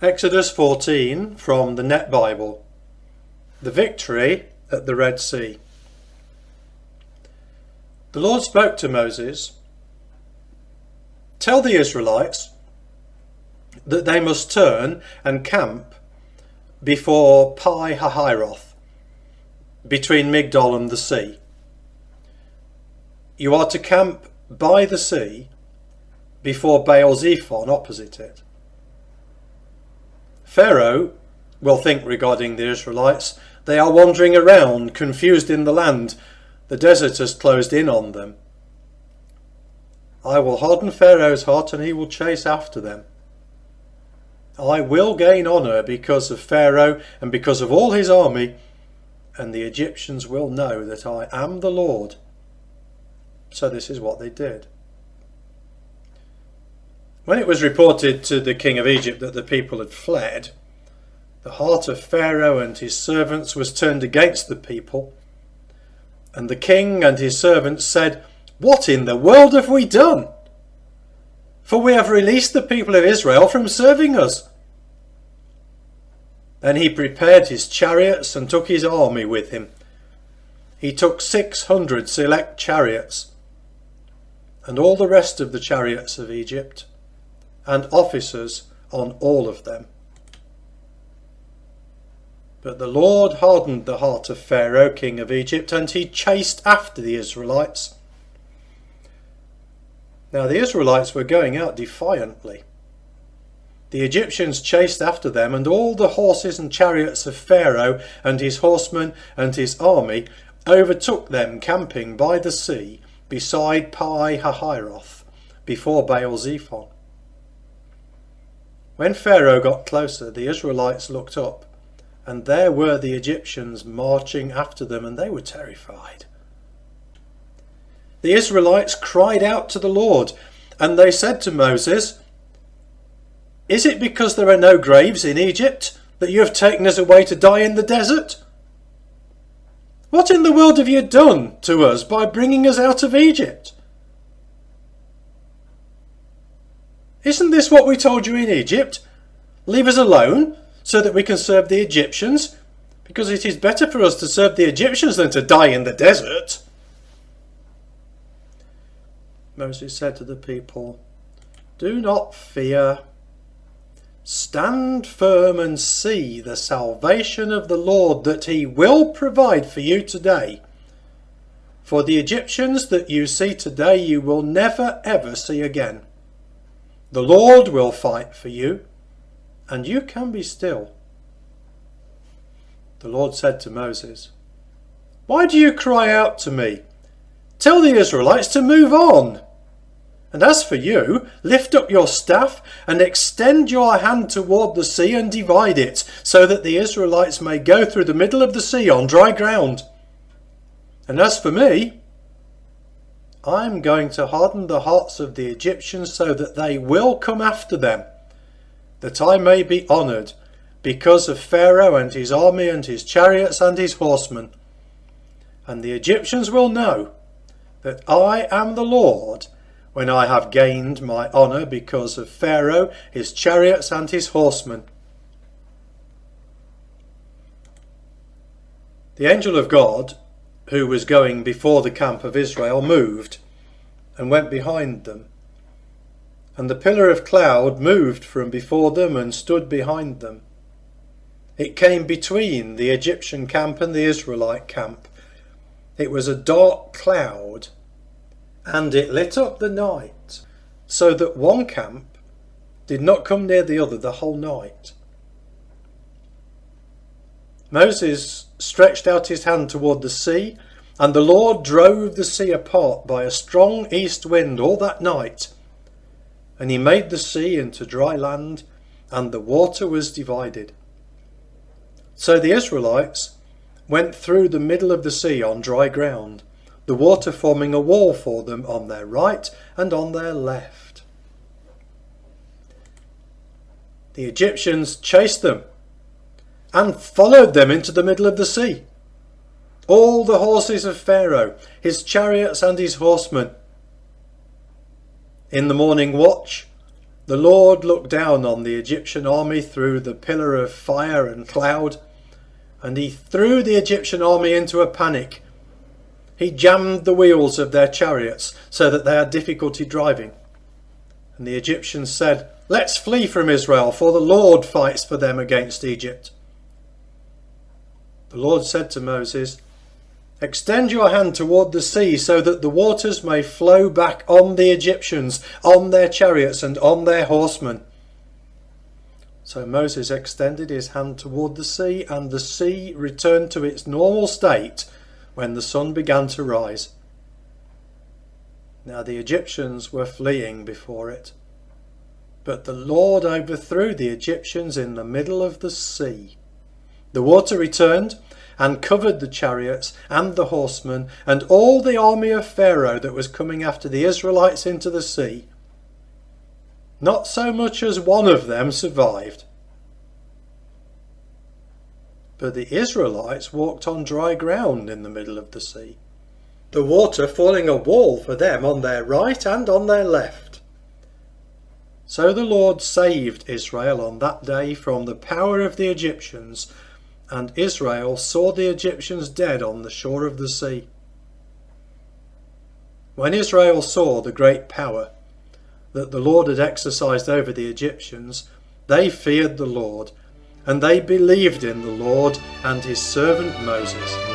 Exodus 14 from the Net Bible. The victory at the Red Sea. The Lord spoke to Moses, "Tell the Israelites that they must turn and camp before Pi-hahiroth, between Migdol and the sea. You are to camp by the sea before Baal-zephon, opposite it. Pharaoh will think regarding the Israelites, they are wandering around, confused in the land. The desert has closed in on them. I will harden Pharaoh's heart and he will chase after them. I will gain honour because of Pharaoh and because of all his army, and the Egyptians will know that I am the Lord." So this is what they did. When it was reported to the king of Egypt that the people had fled, the heart of Pharaoh and his servants was turned against the people, and the king and his servants said, "What in the world have we done? For we have released the people of Israel from serving us." Then he prepared his chariots and took his army with him. He took 600 select chariots, and all the rest of the chariots of Egypt, and officers on all of them. But the Lord hardened the heart of Pharaoh, king of Egypt, and he chased after the Israelites. Now the Israelites were going out defiantly. The Egyptians chased after them, and all the horses and chariots of Pharaoh and his horsemen and his army overtook them camping by the sea beside Pi-hahiroth, before Baal-zephon. When Pharaoh got closer, the Israelites looked up, and there were the Egyptians marching after them, and they were terrified. The Israelites cried out to the Lord, and they said to Moses, "Is it because there are no graves in Egypt that you have taken us away to die in the desert? What in the world have you done to us by bringing us out of Egypt? Isn't this what we told you in Egypt? Leave us alone so that we can serve the Egyptians, because it is better for us to serve the Egyptians than to die in the desert." Moses said to the people, "Do not fear. Stand firm and see the salvation of the Lord that he will provide for you today. For the Egyptians that you see today you will never ever see again. The Lord will fight for you, and you can be still." The Lord said to Moses, "Why do you cry out to me? Tell the Israelites to move on. And as for you, lift up your staff and extend your hand toward the sea and divide it, so that the Israelites may go through the middle of the sea on dry ground. And as for me, I am going to harden the hearts of the Egyptians so that they will come after them, that I may be honoured because of Pharaoh and his army and his chariots and his horsemen. And the Egyptians will know that I am the Lord when I have gained my honour because of Pharaoh, his chariots and his horsemen." The angel of God, who was going before the camp of Israel, moved and went behind them. And the pillar of cloud moved from before them and stood behind them. It came between the Egyptian camp and the Israelite camp. It was a dark cloud, and it lit up the night, so that one camp did not come near the other the whole night. Moses stretched out his hand toward the sea, and the Lord drove the sea apart by a strong east wind all that night. And he made the sea into dry land, and the water was divided. So the Israelites went through the middle of the sea on dry ground, the water forming a wall for them on their right and on their left. The Egyptians chased them and followed them into the middle of the sea. All the horses of Pharaoh, his chariots and his horsemen. In the morning watch, The Lord looked down on the Egyptian army through the pillar of fire and cloud, and he threw the Egyptian army into a panic. He jammed the wheels of their chariots so that they had difficulty driving. And the Egyptians said, "Let's flee from Israel, for the Lord fights for them against Egypt." The Lord said to Moses, "Extend your hand toward the sea so that the waters may flow back on the Egyptians, on their chariots and on their horsemen." So Moses extended his hand toward the sea, and the sea returned to its normal state when the sun began to rise. Now the Egyptians were fleeing before it, but the Lord overthrew the Egyptians in the middle of the sea. The water returned and covered the chariots and the horsemen and all the army of Pharaoh that was coming after the Israelites into the sea. Not so much as one of them survived. But the Israelites walked on dry ground in the middle of the sea, the water forming a wall for them on their right and on their left. So the Lord saved Israel on that day from the power of the Egyptians, and Israel saw the Egyptians dead on the shore of the sea. When Israel saw the great power that the Lord had exercised over the Egyptians, they feared the Lord, and they believed in the Lord and his servant Moses.